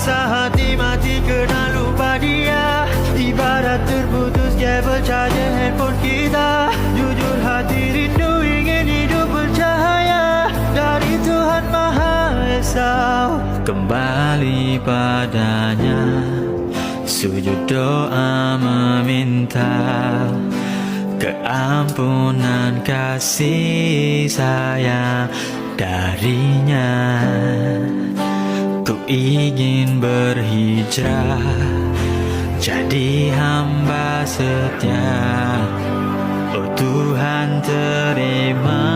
Rasa hati mati kena lupa dia, ibarat terputus kabel charger handphone kita. Jujur hati rindu ingin hidup bercahaya dari Tuhan Maha Esa. Kembali padanya, sujud doa meminta keampunan kasih sayang darinya. Ku ingin berhijrah jadi hamba setia. Oh Tuhan terima